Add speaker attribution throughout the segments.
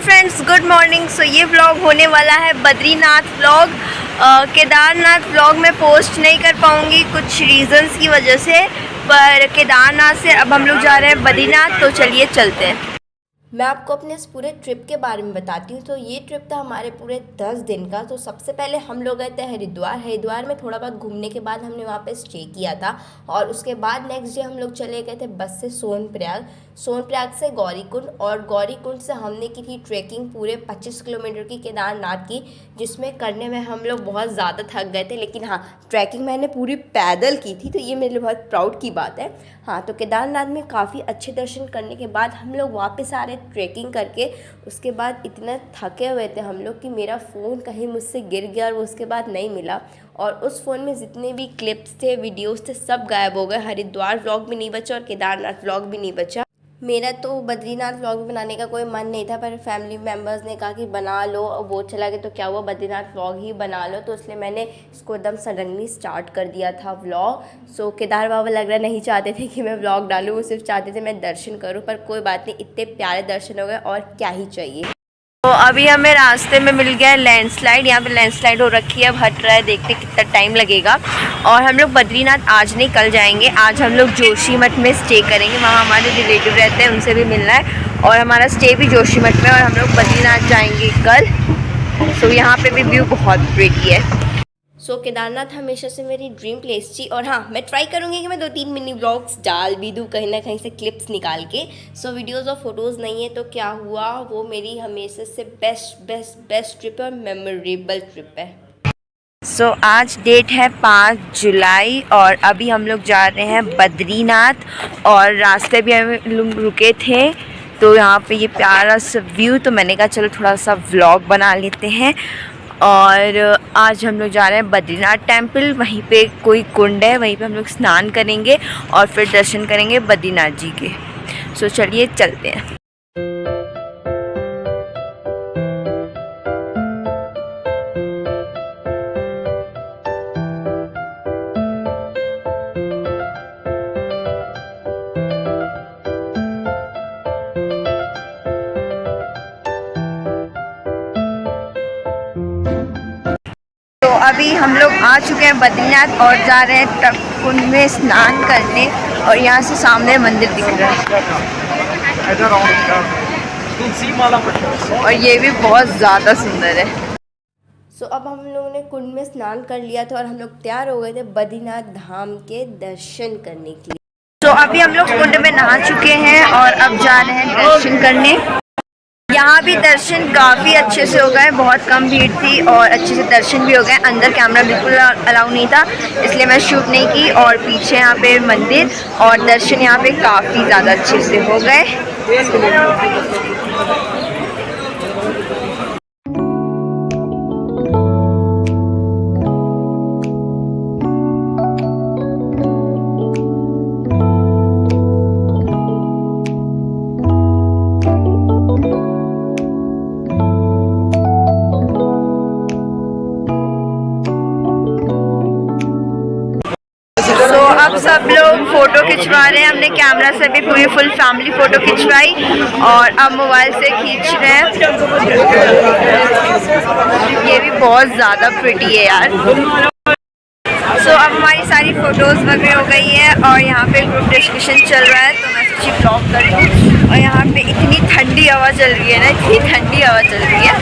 Speaker 1: Hello friends, good morning. So ये vlog होने वाला है बद्रीनाथ व्लॉग। केदारनाथ व्लॉग में पोस्ट नहीं कर पाऊँगी कुछ रीज़न्स की वजह से, पर केदारनाथ से अब हम लोग जा रहे हैं बद्रीनाथ। तो चलिए चलते हैं।
Speaker 2: मैं आपको अपने इस पूरे ट्रिप के बारे में बताती हूँ। तो ये ट्रिप था हमारे पूरे 10 दिन का। तो सबसे पहले हम लोग गए थे हरिद्वार में थोड़ा बहुत घूमने के बाद हमने वहाँ पे स्टे किया था। और उसके बाद नेक्स्ट डे हम लोग चले गए थे बस से सोनप्रयाग से गौरीकुंड। और गौरीकुंड से हमने की थी ट्रैकिंग पूरे 25 किलोमीटर की केदारनाथ की, जिसमें करने में हम लोग बहुत ज़्यादा थक गए थे। लेकिन हाँ, ट्रैकिंग मैंने पूरी पैदल की थी, तो ये मेरे लिए बहुत प्राउड की बात है। हाँ, तो केदारनाथ में काफ़ी अच्छे दर्शन करने के बाद हम लोग वापस आ रहे ट्रैकिंग करके। उसके बाद इतने थके हुए थे हम लोग कि मेरा फ़ोन कहीं मुझसे गिर गया और वो उसके बाद नहीं मिला। और उस फ़ोन में जितने भी क्लिप्स थे, वीडियोस थे, सब गायब हो गए। हरिद्वार व्लॉग भी नहीं बचा और केदारनाथ व्लॉग भी नहीं बचा। मेरा तो बद्रीनाथ व्लॉग बनाने का कोई मन नहीं था, पर फैमिली मेम्बर्स ने कहा कि बना लो। और वो चला गया तो क्या हुआ, बद्रीनाथ व्लॉग ही बना लो। तो इसलिए मैंने इसको एकदम सडनली स्टार्ट कर दिया था व्लॉग। सो केदार बाबा लग रहा नहीं चाहते थे कि मैं व्लॉग डालूँ, वो सिर्फ चाहते थे मैं दर्शन करूँ। पर कोई बात नहीं, इतने प्यारे दर्शन हो गए और क्या ही चाहिए।
Speaker 1: तो अभी हमें रास्ते में मिल गया है लैंडस्लाइड। यहाँ पे लैंडस्लाइड हो रखी है, अब हट रहा है, देखते कितना टाइम लगेगा। और हम लोग बद्रीनाथ आज नहीं कल जाएंगे। आज हम लोग जोशीमठ में स्टे करेंगे, वहाँ हमारे रिलेटिव रहते हैं, उनसे भी मिलना है। और हमारा स्टे भी जोशीमठ में, और हम लोग बद्रीनाथ जाएंगे कल। सो यहाँ पे भी व्यू बहुत प्रिटी है।
Speaker 2: सो केदारनाथ हमेशा से मेरी ड्रीम प्लेस थी। और हाँ, मैं ट्राई करूँगी कि मैं 2-3 मिनी व्लॉग्स डाल भी दूँ कहीं ना कहीं से क्लिप्स निकाल के। सो वीडियोस और फोटोज़ नहीं है तो क्या हुआ, वो मेरी हमेशा से बेस्ट ट्रिप और मेमोरेबल ट्रिप है।
Speaker 1: सो आज डेट है 5 जुलाई और अभी हम लोग जा रहे हैं बद्रीनाथ। और रास्ते भी हम लोग रुके थे, तो यहाँ पे ये प्यारा सा व्यू, तो मैंने कहा चलो थोड़ा सा व्लॉग बना लेते हैं। और आज हम लोग जा रहे हैं बद्रीनाथ टेम्पल। वहीं पे कोई कुंड है, वहीं पे हम लोग स्नान करेंगे और फिर दर्शन करेंगे बद्रीनाथ जी के। सो चलिए चलते हैं। तो अभी हम लोग आ चुके हैं बद्रीनाथ और जा रहे हैं तब कुंड में स्नान करने। और यहाँ से सामने मंदिर दिख रहा है और ये भी बहुत ज़्यादा सुंदर है।
Speaker 2: सो अब हम लोगों ने कुंड में स्नान कर लिया था और हम लोग तैयार हो गए थे बद्रीनाथ धाम के दर्शन करने के लिए।
Speaker 1: तो अभी हम लोग कुंड में नहा चुके हैं और अब जा रहे हैं दर्शन करने। यहाँ भी दर्शन काफ़ी अच्छे से हो गए, बहुत कम भीड़ थी और अच्छे से दर्शन भी हो गए। अंदर कैमरा बिल्कुल अलाउ नहीं था, इसलिए मैं शूट नहीं की। और पीछे यहाँ पे मंदिर और दर्शन यहाँ पे काफ़ी ज़्यादा अच्छे से हो गए। अब सब लोग फ़ोटो खिंचवा रहे हैं। हमने कैमरा से भी पूरी फुल फैमिली फ़ोटो खिंचवाई और अब मोबाइल से खींच रहे हैं। ये भी बहुत ज़्यादा प्रिटी है यार। सो अब हमारी सारी फ़ोटोज़ वगैरह हो गई है और यहाँ पे ग्रुप डिस्कशन चल रहा है, तो मैं सोची ब्लॉग कर दूँ। और यहाँ पे इतनी ठंडी हवा चल रही है ना, इतनी ठंडी हवा चल रही है।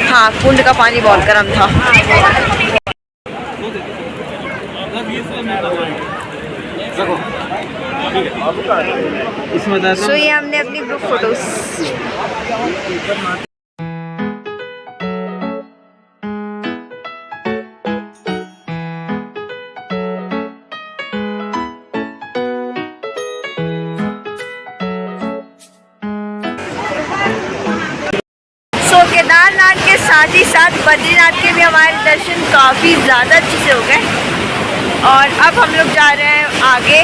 Speaker 1: हाँ, कुंड का पानी बहुत गर्म था। सो ये हमने अपनी ग्रुप फोटोज। सो केदारनाथ के साथ ही साथ बद्रीनाथ के भी हमारे दर्शन काफ़ी ज़्यादा अच्छे से हो गए। और अब हम लोग जा रहे हैं आगे।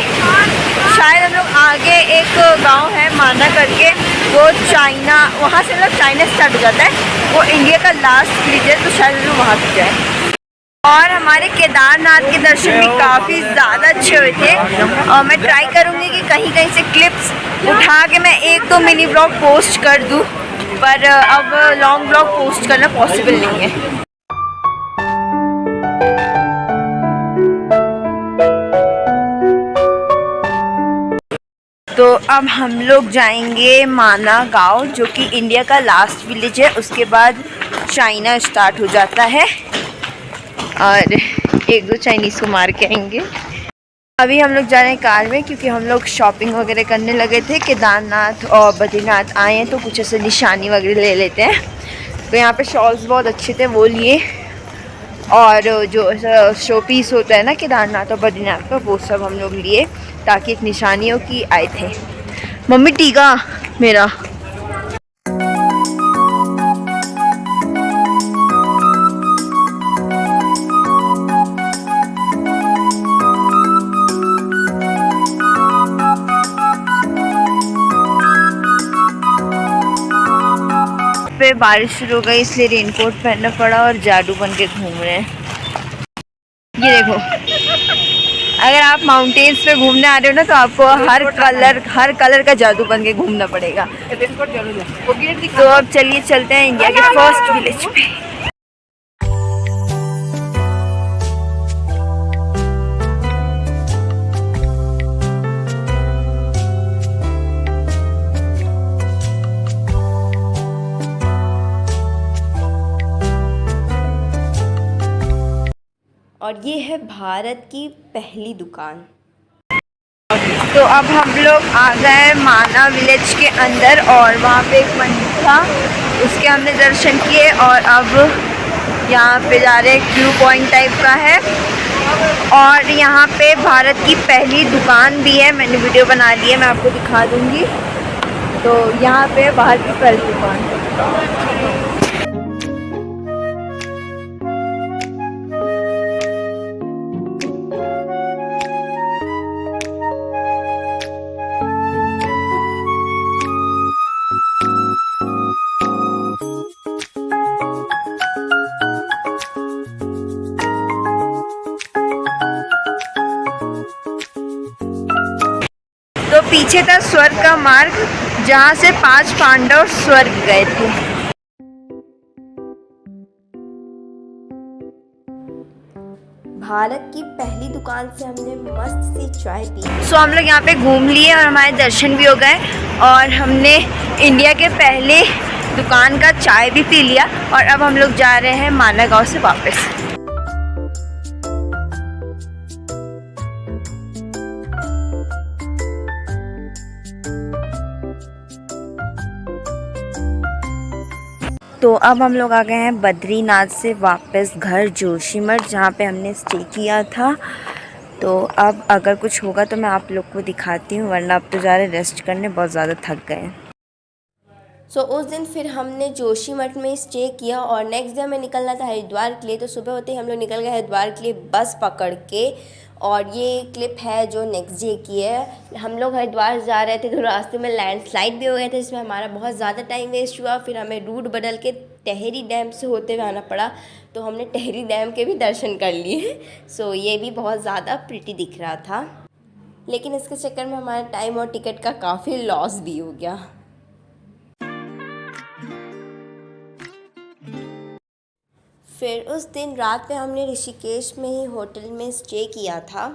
Speaker 1: शायद हम लोग आगे एक गांव है माना करके, वो चाइना, वहाँ से मतलब चाइना स्टार्ट हो जाता है, वो इंडिया का लास्ट विलेज है, तो शायद हम लोग वहाँ से जाए। और हमारे केदारनाथ के दर्शन भी काफ़ी ज़्यादा अच्छे हुए थे। और मैं ट्राई करूँगी कि कहीं कहीं से क्लिप्स उठा के मैं 1-2 मिनी ब्लॉग पोस्ट कर दूँ, पर अब लॉन्ग ब्लॉग पोस्ट करना पॉसिबल नहीं है। तो अब हम लोग जाएंगे माना गांव, जो कि इंडिया का लास्ट विलेज है। उसके बाद चाइना स्टार्ट हो जाता है और एक दो चाइनीज़ को मार के आएंगे। अभी हम लोग जा रहे हैं कार में, क्योंकि हम लोग शॉपिंग वगैरह करने लगे थे। केदारनाथ और बद्रीनाथ आए हैं तो कुछ ऐसे निशानी वगैरह ले लेते हैं। तो यहाँ पे शॉल्स बहुत अच्छे थे, वो लिए, और जो शो पीस होता है ना केदारनाथ और बद्रीनाथ का, वो सब हम लोग लिए ताकि एक निशानियों की आए थे। मम्मी टीका मेरा। पे बारिश शुरू हो गई, इसलिए रेनकोट पहनना पड़ा और जादू बन के घूम रहे हैं। ये देखो, अगर आप माउंटेन्स पे घूमने आ रहे हो ना तो आपको हर कलर का जादू बन के घूमना पड़ेगा। तो अब चलिए चलते हैं इंडिया के फर्स्ट विलेज पे।
Speaker 2: और ये है भारत की पहली दुकान।
Speaker 1: तो अब हम लोग आ गए माना विलेज के अंदर, और वहाँ पे एक मंदिर था, उसके हमने दर्शन किए। और अब यहाँ पे जा रहे व्यू पॉइंट टाइप का है, और यहाँ पे भारत की पहली दुकान भी है। मैंने वीडियो बना ली है, मैं आपको दिखा दूँगी। तो यहाँ पे भारत की पहली दुकान। तो पीछे था स्वर्ग का मार्ग, जहाँ से 5 पांडव स्वर्ग गए थे।
Speaker 2: भारत की पहली दुकान से हमने मस्त सी चाय पी।
Speaker 1: सो हम लोग यहाँ पे घूम लिए और हमारे दर्शन भी हो गए, और हमने इंडिया के पहले दुकान का चाय भी पी लिया। और अब हम लोग जा रहे हैं माना गाँव से वापस। तो अब हम लोग आ गए हैं बद्रीनाथ से वापस घर जोशीमठ, जहाँ पे हमने स्टे किया था। तो अब अगर कुछ होगा तो मैं आप लोग को दिखाती हूँ, वरना अब तो जा रहे रेस्ट करने, बहुत ज़्यादा थक गए।
Speaker 2: सो उस दिन फिर हमने जोशीमठ में स्टे किया, और नेक्स्ट डे हमें निकलना था हरिद्वार के लिए। तो सुबह होते ही हम लोग निकल गए हरिद्वार के लिए बस पकड़ के। और ये क्लिप है जो नेक्स्ट डे की है। हम लोग हरिद्वार जा रहे थे तो रास्ते में लैंडस्लाइड भी हो गए थे, जिसमें हमारा बहुत ज़्यादा टाइम वेस्ट हुआ। फिर हमें रूट बदल के टेहरी डैम से होते हुए आना पड़ा, तो हमने टेहरी डैम के भी दर्शन कर लिए। सो ये भी बहुत ज़्यादा प्रिटी दिख रहा था, लेकिन इसके चक्कर में हमारा टाइम और टिकट का काफ़ी लॉस भी हो गया। फिर उस दिन रात में हमने ऋषिकेश में ही होटल में स्टे किया था।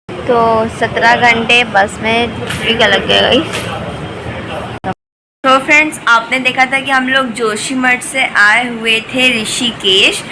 Speaker 1: तो 17 घंटे बस में टिकट लग गई। तो फ्रेंड्स, आपने देखा था कि हम लोग जोशीमठ से आए हुए थे ऋषिकेश,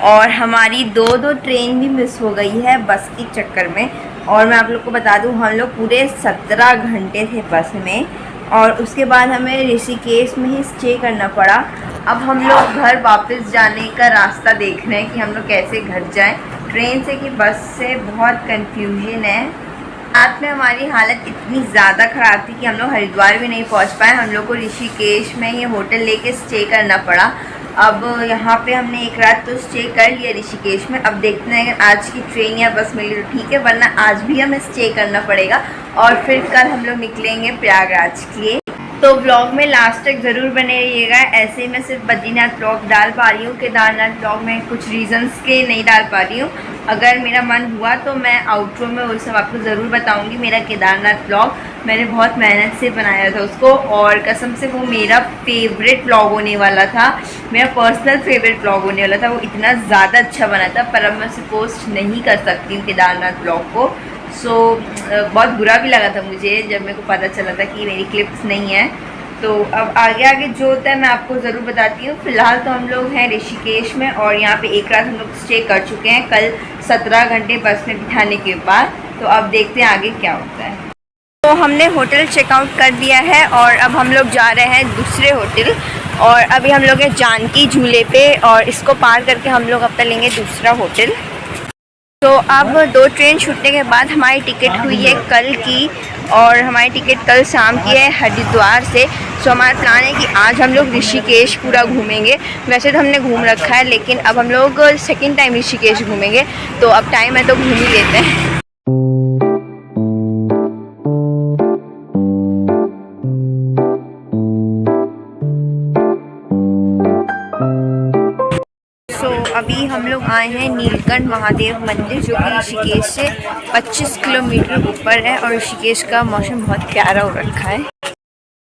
Speaker 1: और हमारी दो ट्रेन भी मिस हो गई है बस के चक्कर में। और मैं आप लोग को बता दूं, हम लोग पूरे 17 घंटे थे बस में, और उसके बाद हमें ऋषिकेश में ही स्टे करना पड़ा। अब हम लोग घर वापस जाने का रास्ता देख रहे हैं कि हम लोग कैसे घर जाएं, ट्रेन से कि बस से। बहुत कंफ्यूजन है। रात में हमारी हालत इतनी ज़्यादा ख़राब थी कि हम लोग हरिद्वार भी नहीं पहुंच पाए। हम लोग को ऋषिकेश में ही होटल लेके स्टे करना पड़ा। अब यहाँ पे हमने एक रात तो स्टे कर लिया ऋषिकेश में। अब देखते हैं अगर आज की ट्रेन या बस मिली तो ठीक है, वरना आज भी हमें स्टे करना पड़ेगा। और फिर कल हम लोग निकलेंगे प्रयागराज के लिए। तो व्लॉग में लास्ट तक ज़रूर बने रहिएगा। ऐसे ही मैं सिर्फ बद्रीनाथ व्लॉग डाल पा रही हूँ, केदारनाथ व्लॉग में कुछ रीजंस के नहीं डाल पा रही हूँ। अगर मेरा मन हुआ तो मैं आउटरो में वो सब आपको ज़रूर बताऊंगी। मेरा केदारनाथ व्लॉग मैंने बहुत मेहनत से बनाया था उसको, और कसम से वो मेरा फेवरेट व्लॉग होने वाला था, मेरा पर्सनल फेवरेट व्लॉग होने वाला था। वो इतना ज़्यादा अच्छा बना था, पर अब मैं उसे पोस्ट नहीं कर सकती हूँ केदारनाथ व्लॉग को। बहुत बुरा भी लगा था मुझे जब मेरे को पता चला था कि मेरी क्लिप्स नहीं है। तो अब आगे आगे जो होता है मैं आपको ज़रूर बताती हूँ। फ़िलहाल तो हम लोग हैं ऋषिकेश में, और यहाँ पे एक रात हम लोग स्टे कर चुके हैं कल 17 घंटे बस में बिठाने के बाद। तो अब देखते हैं आगे क्या होता है। तो हमने होटल चेकआउट कर दिया है और अब हम लोग जा रहे हैं दूसरे होटल, और अभी हम लोग हैं जानकी झूले पे, और इसको पार करके हम लोग अब लेंगे दूसरा होटल। तो अब 2 ट्रेन छूटने के बाद हमारी टिकट हुई है कल की, और हमारी टिकट कल शाम की है हरिद्वार से। सो हमारा प्लान है कि आज हम लोग ऋषिकेश पूरा घूमेंगे। वैसे तो हमने घूम रखा है, लेकिन अब हम लोग सेकंड टाइम ऋषिकेश घूमेंगे, तो अब टाइम है तो घूम ही लेते हैं। अभी हम लोग आए हैं नीलकंठ महादेव मंदिर, जो कि ऋषिकेश से 25 किलोमीटर ऊपर है, और ऋषिकेश का मौसम बहुत प्यारा हो रखा है।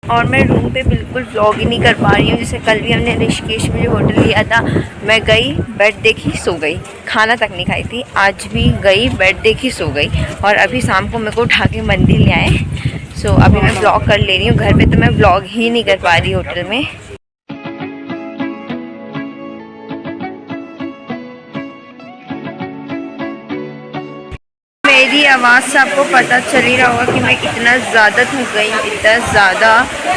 Speaker 1: और मैं रूम पे बिल्कुल व्लॉग ही नहीं कर पा रही हूँ। जैसे कल भी हमने ऋषिकेश में जो होटल लिया था, मैं गई, बेड देखी, सो गई, खाना तक नहीं खाई थी। आज भी गई, बेड देखी, सो गई, और अभी शाम को मेरे को उठा के मंदिर ले आए। सो अभी मैं व्लॉग कर ले रही हूँ। घर पे तो मैं व्लॉग ही नहीं कर पा रही होटल में। मेरी आवाज़ से आपको पता चल ही रहा होगा कि मैं कितना ज़्यादा थक गई हूँ, इतना ज़्यादा।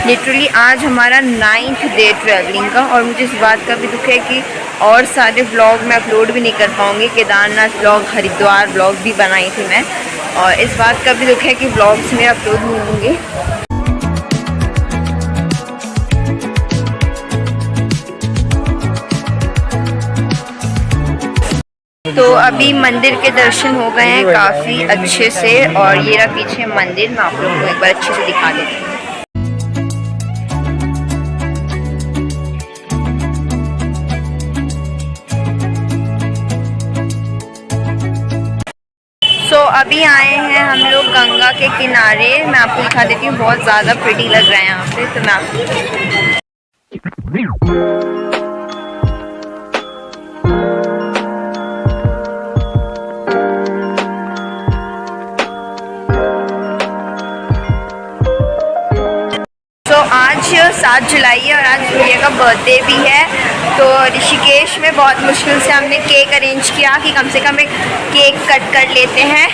Speaker 1: लिटरली आज हमारा 9th डे ट्रैवलिंग का, और मुझे इस बात का भी दुख है कि और सारे व्लॉग मैं अपलोड भी नहीं कर पाऊँगी। केदारनाथ व्लॉग, हरिद्वार व्लॉग भी बनाई थी मैं, और इस बात का भी दुख है कि व्लॉग्स मेरे अपलोड नहीं होंगे। तो अभी मंदिर के दर्शन हो गए हैं काफ़ी अच्छे से, और ये रहा पीछे मंदिर। मैं आप लोगों को एक बार अच्छे से दिखा देती हूँ। अभी आए हैं हम लोग गंगा के किनारे। मैं आपको दिखा देती हूँ, बहुत ज़्यादा प्रिटी लग रहा है यहाँ पे। तो मैं आपको आज 7 जुलाई है, और आज भैया का बर्थडे भी है। तो ऋषिकेश में बहुत मुश्किल से हमने केक अरेंज किया कि कम से कम एक केक कट कर लेते हैं।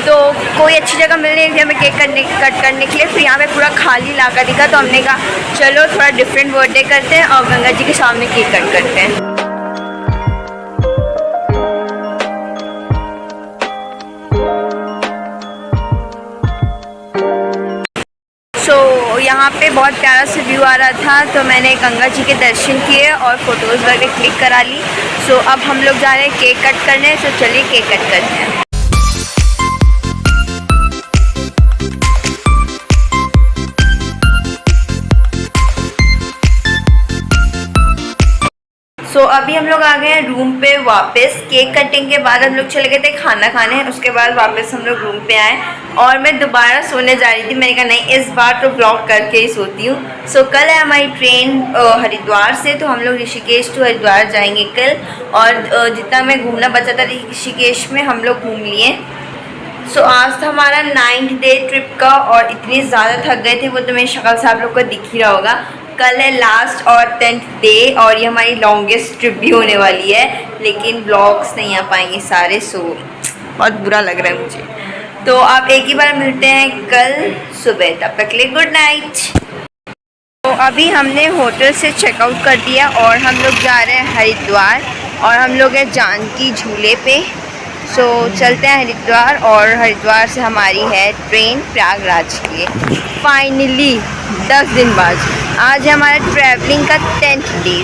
Speaker 1: तो कोई अच्छी जगह मिल रही थी हमें केक कट करने के लिए। फिर यहाँ पे पूरा खाली इलाका दिखा, तो हमने कहा चलो थोड़ा डिफरेंट बर्थडे करते हैं और गंगा जी के सामने केक कट करते हैं। यहाँ पे बहुत प्यारा सा व्यू आ रहा था, तो मैंने गंगा जी के दर्शन किए और फ़ोटोज़ वगैरह क्लिक करा ली। अब हम लोग जा रहे हैं केक कट करने। चलिए केक कट करते हैं। अभी हम लोग आ गए हैं रूम पे वापस। केक कटिंग के बाद हम लोग चले गए थे खाना खाने, उसके बाद वापस हम लोग रूम पे आए, और मैं दोबारा सोने जा रही थी। मैंने कहा नहीं, इस बार तो ब्लॉग करके ही सोती हूँ। कल है हमारी ट्रेन हरिद्वार से, तो हम लोग ऋषिकेश टू हरिद्वार जाएंगे कल, और जितना मैं घूमना बचा था ऋषिकेश में हम लोग घूम लिए। आज था हमारा 9th डे ट्रिप का, और इतनी ज़्यादा थक गए थे वो तो मेरी शक्ल से आप लोग को दिख ही रहा होगा। कल है लास्ट और 10th डे, और ये हमारी लॉन्गेस्ट ट्रिप भी होने वाली है, लेकिन ब्लॉग्स नहीं आ पाएंगे सारे। बहुत बुरा लग रहा है मुझे। तो आप एक ही बार मिलते हैं कल सुबह, तब तक के लिए गुड नाइट। तो अभी हमने होटल से चेकआउट कर दिया, और हम लोग जा रहे हैं हरिद्वार, और हम लोग हैं जानकी झूले पे। चलते हैं हरिद्वार, और हरिद्वार से हमारी है ट्रेन प्रयागराज के लिए। फाइनली 10 दिन बाद आज है हमारा ट्रैवलिंग का 10th डे।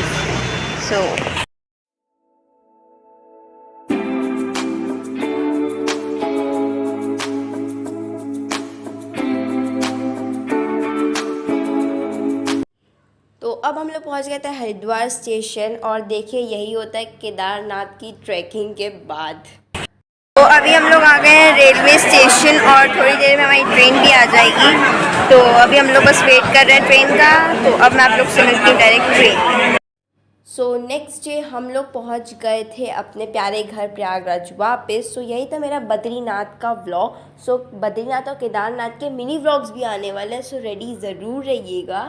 Speaker 2: तो अब हम लोग पहुंच गए थे हरिद्वार स्टेशन, और देखिए यही होता है केदारनाथ की ट्रैकिंग के बाद।
Speaker 1: तो अभी हम लोग आ गए हैं रेलवे स्टेशन और थोड़ी देर में हमारी ट्रेन भी आ जाएगी। तो अभी हम लोग बस वेट कर रहे हैं ट्रेन का। तो अब मैं आप लोग से मिलती हूँ direct train.
Speaker 2: So next day हम लोग पहुंच गए थे अपने प्यारे घर प्रयागराज वापस। सो यही था मेरा बद्रीनाथ का व्लॉग। सो बद्रीनाथ और केदारनाथ के मिनी व्लॉग्स भी आने वाले हैं, सो रेडी ज़रूर रहिएगा।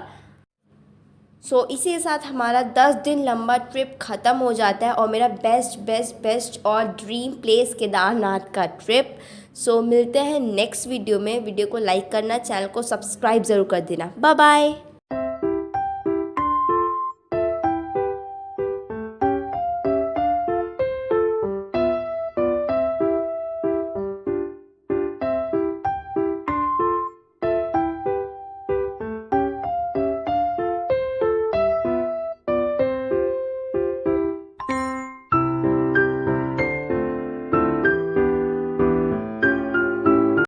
Speaker 2: सो इसी के साथ हमारा 10 दिन लंबा ट्रिप ख़त्म हो जाता है और मेरा बेस्ट और ड्रीम प्लेस केदारनाथ का ट्रिप। सो मिलते हैं नेक्स्ट वीडियो में। वीडियो को लाइक करना, चैनल को सब्सक्राइब ज़रूर कर देना। Bye bye.